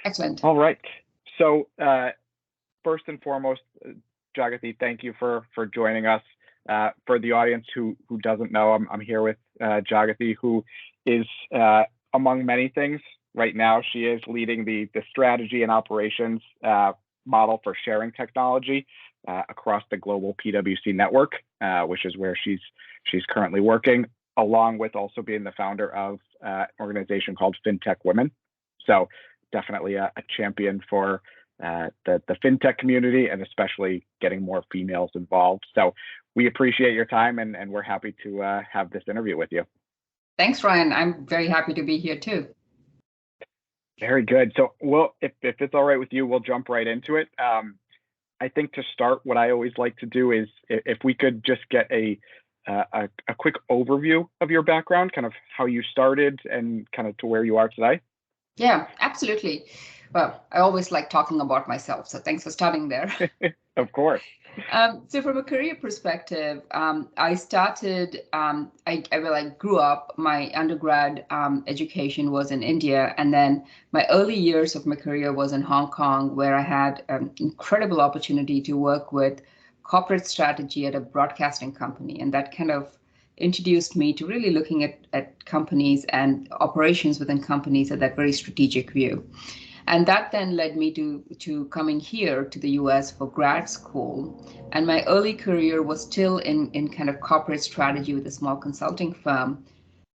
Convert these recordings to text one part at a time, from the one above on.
Excellent. All right. So first and foremost, Jagathi, thank you for joining us. For the audience who doesn't know, I'm here with Jagathi, who is among many things. Right now, she is leading the strategy and operations model for sharing technology across the global PwC network, which is where she's currently working, along with also being the founder of an organization called FintechWomen. So definitely a champion for the fintech community, and especially getting more females involved. So we appreciate your time, and we're happy to have this interview with you. Thanks, Ryan. I'm very happy to be here too. Very good. So if it's all right with you, we'll jump right into it. I think to start, what I always like to do is if we could just get a quick overview of your background, kind of how you started and kind of to where you are today. Yeah, absolutely. Well, I always like talking about myself, so thanks for starting there. Of course. So from a career perspective, I started, I grew up, my undergrad education was in India, and then my early years of my career was in Hong Kong, where I had an incredible opportunity to work with corporate strategy at a broadcasting company. And that kind of introduced me to really looking at companies and operations within companies at that very strategic view. And that then led me to coming here to the US for grad school. And my early career was still in kind of corporate strategy with a small consulting firm.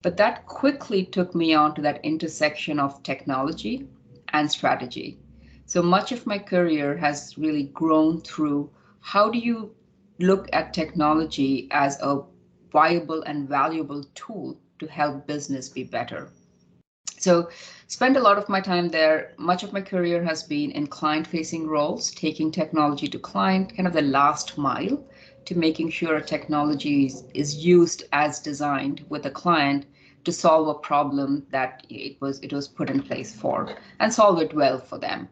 But that quickly took me on to that intersection of technology and strategy. So much of my career has really grown through how do you look at technology as a viable and valuable tool to help business be better. So spent a lot of my time there. Much of my career has been in client-facing roles, taking technology to client, kind of the last mile to making sure technology is used as designed with a client to solve a problem that it was put in place for, and solve it well for them.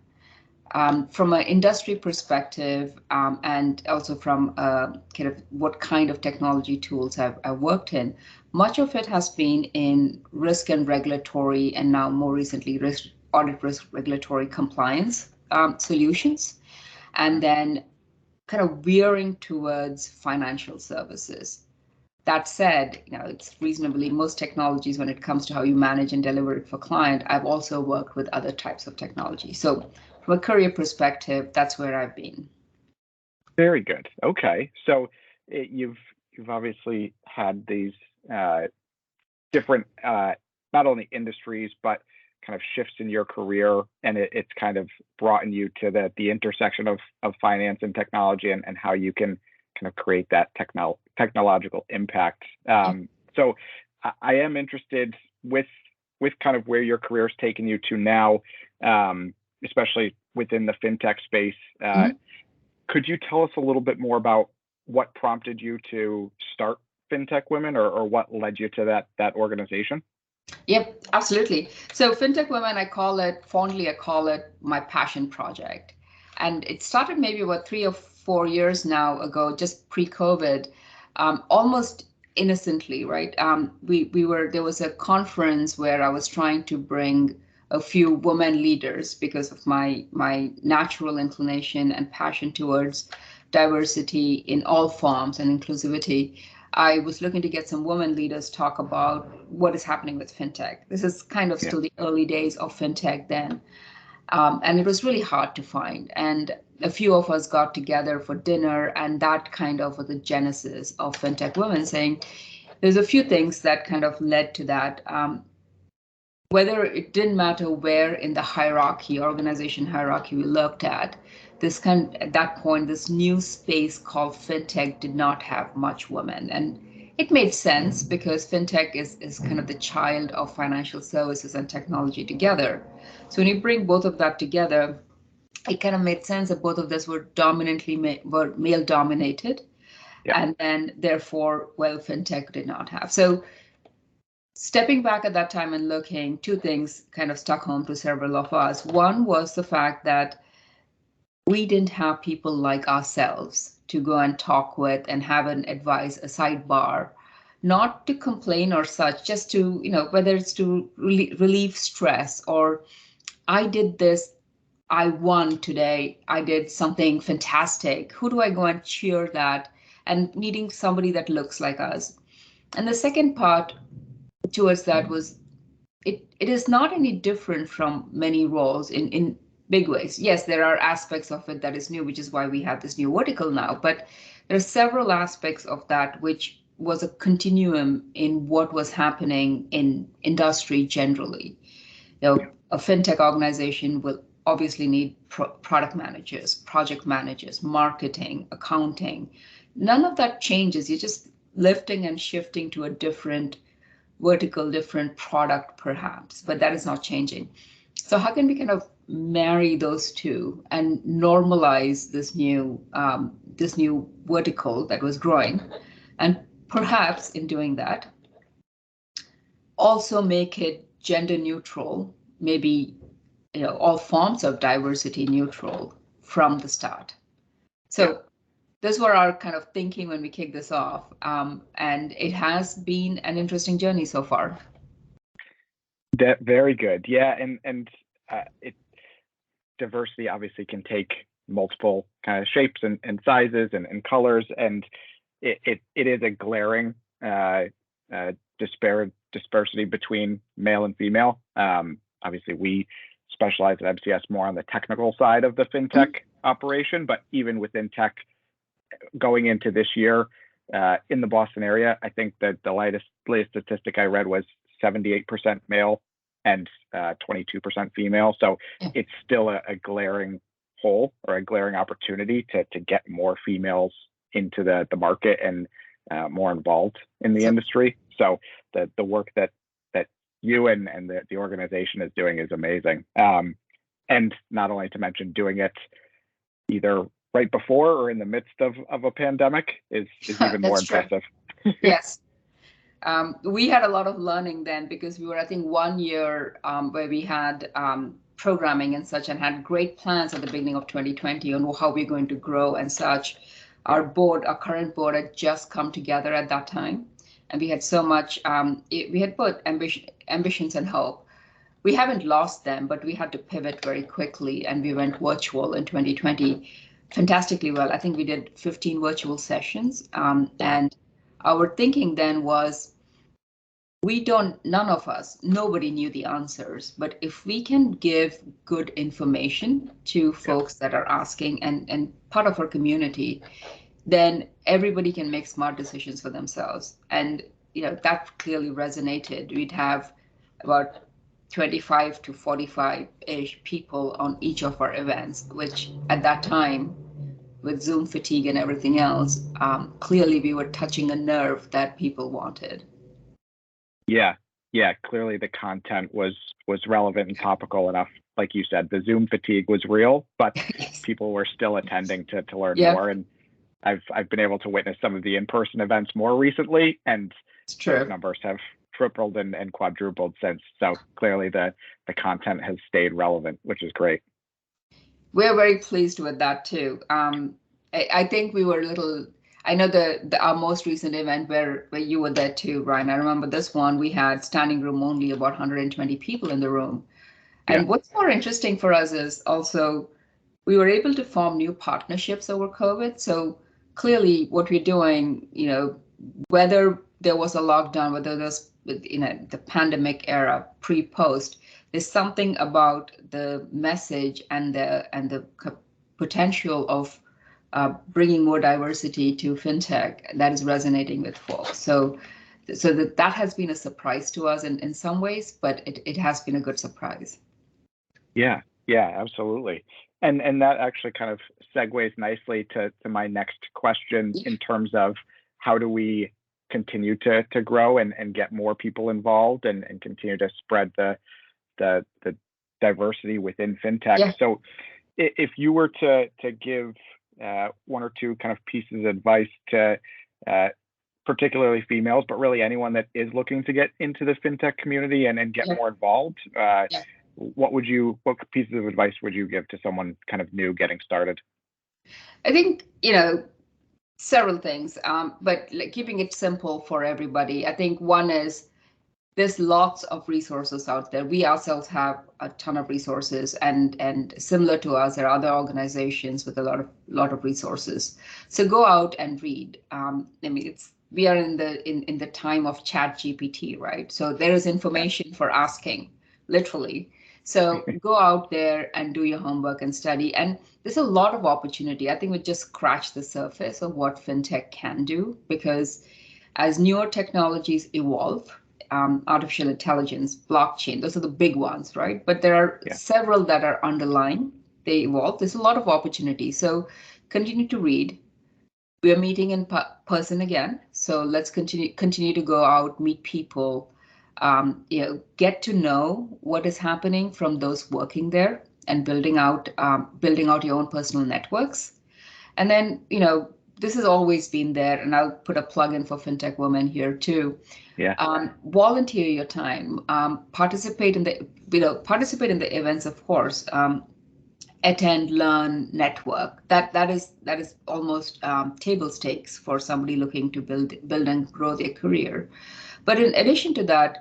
From an industry perspective, and also from kind of what kind of technology tools I've worked in, much of it has been in risk and regulatory, and now more recently, audit risk regulatory compliance solutions, and then kind of veering towards financial services. That said, it's reasonably most technologies when it comes to how you manage and deliver it for client. I've also worked with other types of technology. So from a career perspective, that's where I've been. Very good. Okay, so you've obviously had these different not only industries but kind of shifts in your career, and it's kind of brought you to the intersection of finance and technology, and how you can kind of create that technological impact. So I am interested with kind of where your career has taken you to now, especially within the fintech space. Could you tell us a little bit more about what prompted you to start FintechWomen, or what led you to that organization? Yep, absolutely. So FintechWomen, I call it my passion project. And it started maybe about 3 or 4 years now ago, just pre-COVID, almost innocently, right? There was a conference where I was trying to bring a few women leaders because of my natural inclination and passion towards diversity in all forms and inclusivity. I was looking to get some women leaders talk about what is happening with fintech. This is kind of still the early days of fintech then. And it was really hard to find. And a few of us got together for dinner, and that kind of was the genesis of FintechWomen, saying there's a few things that kind of led to that. Whether it didn't matter where in the hierarchy, organization hierarchy we looked at, at that point, this new space called fintech did not have much women. And it made sense because fintech is kind of the child of financial services and technology together. So when you bring both of that together, it kind of made sense that both of those were male dominated. Yeah. And then therefore, fintech did not have. So stepping back at that time and looking, two things kind of stuck home to several of us. One was the fact that we didn't have people like ourselves to go and talk with and have a sidebar, not to complain or such, just to, whether it's to relieve stress, or I did this, I won today, I did something fantastic. Who do I go and cheer that? And needing somebody that looks like us. And the second part towards that was it is not any different from many roles in big ways. Yes, there are aspects of it that is new, which is why we have this new vertical now. But there are several aspects of that which was a continuum in what was happening in industry generally. A fintech organization will obviously need product managers, project managers, marketing, accounting. None of that changes. You're just lifting and shifting to a different vertical, different product perhaps, but that is not changing. So how can we kind of marry those two and normalize this new vertical that was growing, and perhaps in doing that also make it gender neutral, maybe all forms of diversity neutral from the start. So those were our kind of thinking when we kicked this off, and it has been an interesting journey so far. That very good, yeah, and diversity obviously can take multiple kind of shapes and sizes and colors, and it is a glaring disparity between male and female. Obviously, we specialize at MCS more on the technical side of the fintech operation, but even within tech, going into this year in the Boston area, I think that the latest statistic I read was 78% male and 22% female. So it's still a glaring hole or a glaring opportunity to get more females into the market and more involved in the industry. So the work that you and the organization is doing is amazing. And not only to mention doing it either right before or in the midst of a pandemic is even more impressive. Yes. We had a lot of learning then because we were, I think, 1 year where we had programming and such and had great plans at the beginning of 2020 on how we're going to grow and such. Our current board had just come together at that time. And we had so much, we had put ambitions and hope. We haven't lost them, but we had to pivot very quickly and we went virtual in 2020 fantastically well. I think we did 15 virtual sessions. And our thinking then was, none of us, nobody knew the answers, but if we can give good information to folks that are asking and part of our community, then everybody can make smart decisions for themselves. And that clearly resonated. We'd have about 25 to 45-ish people on each of our events, which at that time, with Zoom fatigue and everything else, clearly we were touching a nerve that people wanted. Yeah, clearly the content was relevant and topical enough. Like you said, the Zoom fatigue was real, but people were still attending to learn more. And I've been able to witness some of the in-person events more recently, and those numbers have tripled and quadrupled since. So clearly the content has stayed relevant, which is great. We're very pleased with that too. I think we were a little, I know our most recent event where you were there too, Ryan. I remember this one, we had standing room only, about 120 people in the room. And what's more interesting for us is also we were able to form new partnerships over COVID. So clearly what we're doing, whether there was a lockdown, whether there's the pandemic era, pre-post, there's something about the message and the potential of bringing more diversity to fintech that is resonating with folks. So that has been a surprise to us in some ways, but it has been a good surprise. Yeah, absolutely. And that actually kind of segues nicely to my next question in terms of how do we continue to grow and get more people involved and continue to spread the diversity within fintech. So if you were to give one or two kind of pieces of advice to particularly females, but really anyone that is looking to get into the fintech community and get more involved, what pieces of advice would you give to someone kind of new getting started? I think, several things, but keeping it simple for everybody. I think one is there's lots of resources out there. We ourselves have a ton of resources, and similar to us, there are other organizations with a lot of resources. So go out and read. I mean, we are in the time of Chat GPT, right? So there is information for asking, literally. So go out there and do your homework and study. And there's a lot of opportunity. I think we just scratched the surface of what fintech can do, because as newer technologies evolve, artificial intelligence, blockchain, those are the big ones, right? But there are several that are underlying, they evolve. There's a lot of opportunity. So continue to read. We are meeting in person again. So let's continue to go out, meet people, get to know what is happening from those working there, and building out your own personal networks. And then, this has always been there, and I'll put a plug in for FintechWomen here too. Volunteer your time, participate in the events, of course, attend, learn, network. That is almost table stakes for somebody looking to build and grow their career. But in addition to that,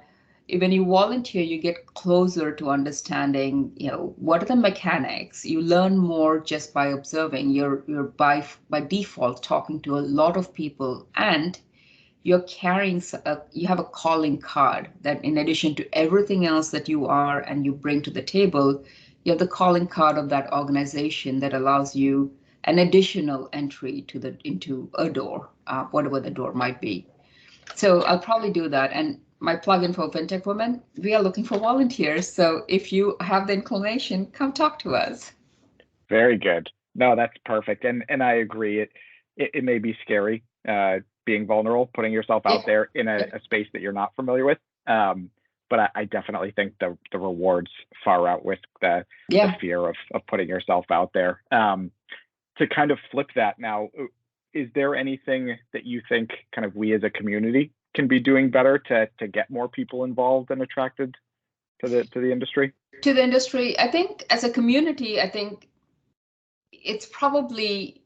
when you volunteer, you get closer to understanding, what are the mechanics. You learn more just by observing. You're by default talking to a lot of people, and you're carrying you have a calling card that, in addition to everything else that you are and you bring to the table, you have the calling card of that organization that allows you an additional entry into a door, whatever the door might be. So I'll probably do that. And my plugin for FintechWomen, we are looking for volunteers. So if you have the inclination, come talk to us. Very good. No, that's perfect. And I agree. It may be scary, being vulnerable, putting yourself out there in a space that you're not familiar with. But I definitely think the rewards far outweigh the fear of putting yourself out there. To kind of flip that now, is there anything that you think kind of we as a community can be doing better to get more people involved and attracted to the industry? To the industry, I think as a community, I think it's probably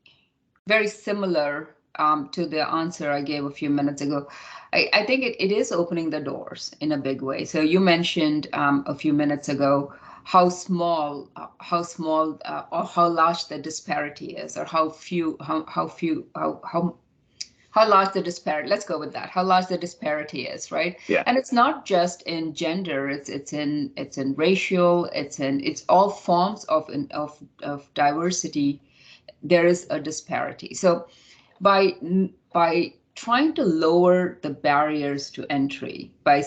very similar to the answer I gave a few minutes ago. I think it is opening the doors in a big way. So you mentioned a few minutes ago how small or how large the disparity is, or how large the disparity. Let's go with that. How large the disparity is, right? Yeah. And it's not just in gender. It's in racial. It's all forms of diversity. There is a disparity. So by trying to lower the barriers to entry, by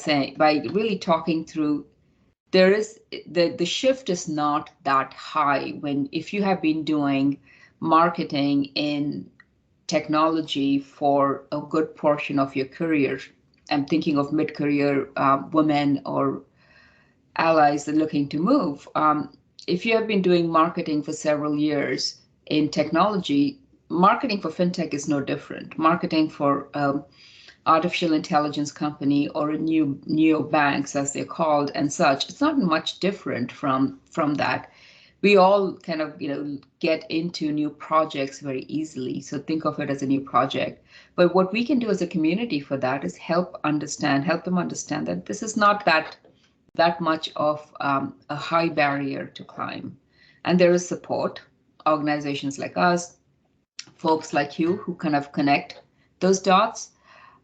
really talking through, there is the shift is not that high if you have been doing marketing in technology for a good portion of your career. I'm thinking of mid-career women or allies that are looking to move. If you have been doing marketing for several years in technology, marketing for fintech is no different. Marketing for artificial intelligence company or a neo banks, as they're called, and such, it's not much different from that. We all kind of get into new projects very easily. So think of it as a new project. But what we can do as a community for that is help them understand that this is not that much of a high barrier to climb. And there is support, organizations like us, folks like you who kind of connect those dots.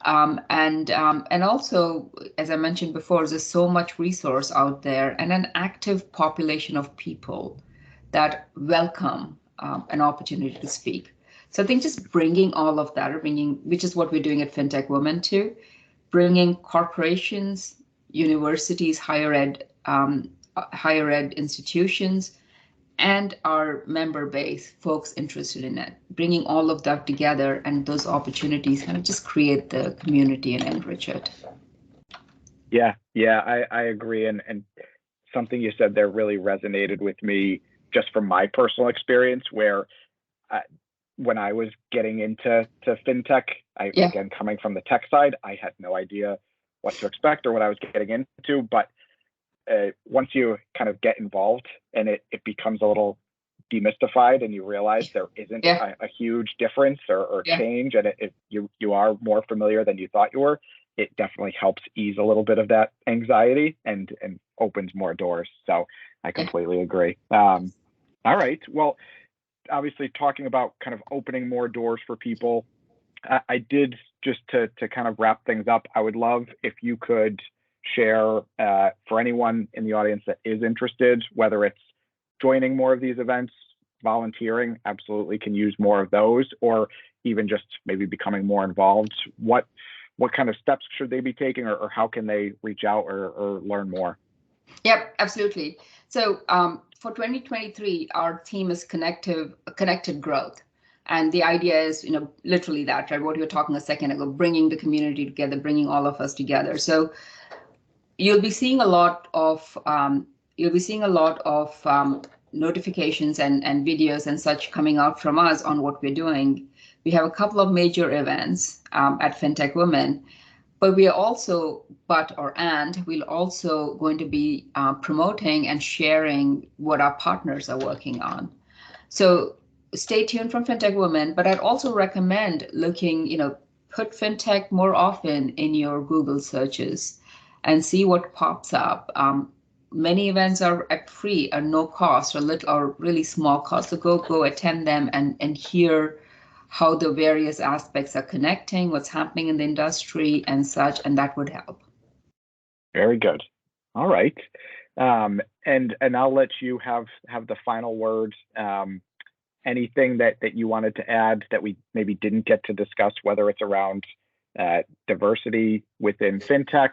And also, as I mentioned before, there's so much resource out there and an active population of people that welcome an opportunity to speak. So I think just bringing all of that, which is what we're doing at FintechWomen too, bringing corporations, universities, higher ed institutions, and our member base, folks interested in it, bringing all of that together, and those opportunities kind of just create the community and enrich it. Yeah, I agree. And something you said there really resonated with me, just from my personal experience, where when I was getting into fintech, again, coming from the tech side, I had no idea what to expect or what I was getting into. But once you kind of get involved and it becomes a little demystified, and you realize there isn't a huge difference or change, and you are more familiar than you thought you were, it definitely helps ease a little bit of that anxiety and opens more doors. So I completely agree. All right. Well, obviously talking about kind of opening more doors for people, I did, just to kind of wrap things up, I would love if you could share for anyone in the audience that is interested, whether it's joining more of these events, volunteering, absolutely can use more of those, or even just maybe becoming more involved. What kind of steps should they be taking, or how can they reach out or learn more? Yep, absolutely. So for 2023, our theme is connected growth. And the idea is, literally that, right? What you were talking a second ago, bringing the community together, bringing all of us together. So you'll be seeing a lot of notifications and videos and such coming out from us on what we're doing. We have a couple of major events at FintechWomen, but we're also we're also going to be promoting and sharing what our partners are working on. So stay tuned from FintechWomen, but I'd also recommend looking, put fintech more often in your Google searches and see what pops up. Many events are at free or no cost or really small cost. So go attend them and hear how the various aspects are connecting, what's happening in the industry and such, and that would help. Very good. All right. And I'll let you have the final word. Anything that you wanted to add that we maybe didn't get to discuss, whether it's around diversity within FinTech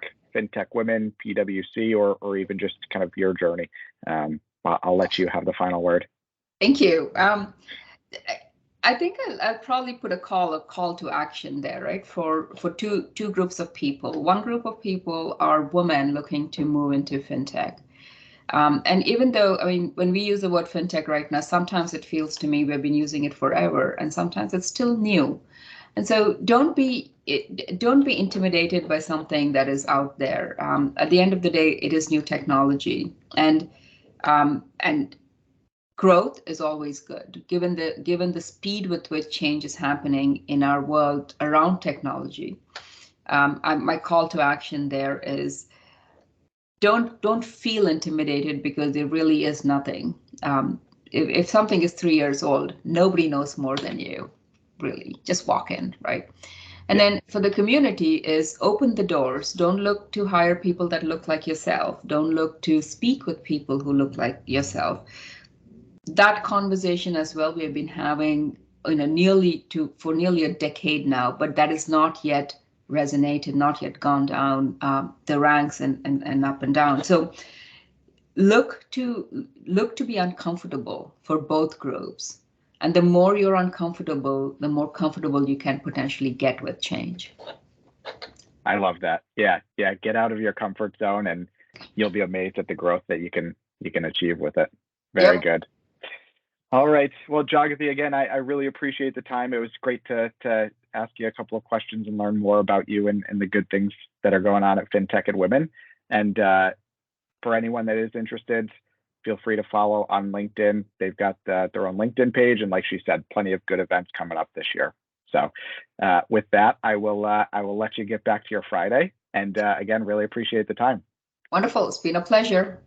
Women, PwC, or even just kind of your journey. I'll let you have the final word. Thank you. I think I'll probably put a call to action there, right? For two groups of people. One group of people are women looking to move into FinTech. And even though, when we use the word FinTech right now, sometimes it feels to me we've been using it forever, and sometimes it's still new. And so don't be intimidated by something that is out there. At the end of the day, it is new technology, and growth is always good, given the speed with which change is happening in our world around technology. My call to action there is don't feel intimidated, because there really is nothing. If something is 3 years old, nobody knows more than you. Really, just walk in, right? And then for the community is open the doors. Don't look to hire people that look like yourself. Don't look to speak with people who look like yourself. That conversation as well we have been having, for nearly a decade now, but that is not yet resonated, not yet gone down the ranks and up and down. So look to be uncomfortable for both groups. And the more you're uncomfortable, the more comfortable you can potentially get with change. I love that. Yeah. Get out of your comfort zone, and you'll be amazed at the growth that you can achieve with it. Very good. All right. Well, Jagathi, again, I really appreciate the time. It was great to ask you a couple of questions and learn more about you and the good things that are going on at FintechWomen and Women. And for anyone that is interested, feel free to follow on LinkedIn. They've got their own LinkedIn page, and like she said, plenty of good events coming up this year. So with that, I will let you get back to your Friday. And again, really appreciate the time. Wonderful. It's been a pleasure.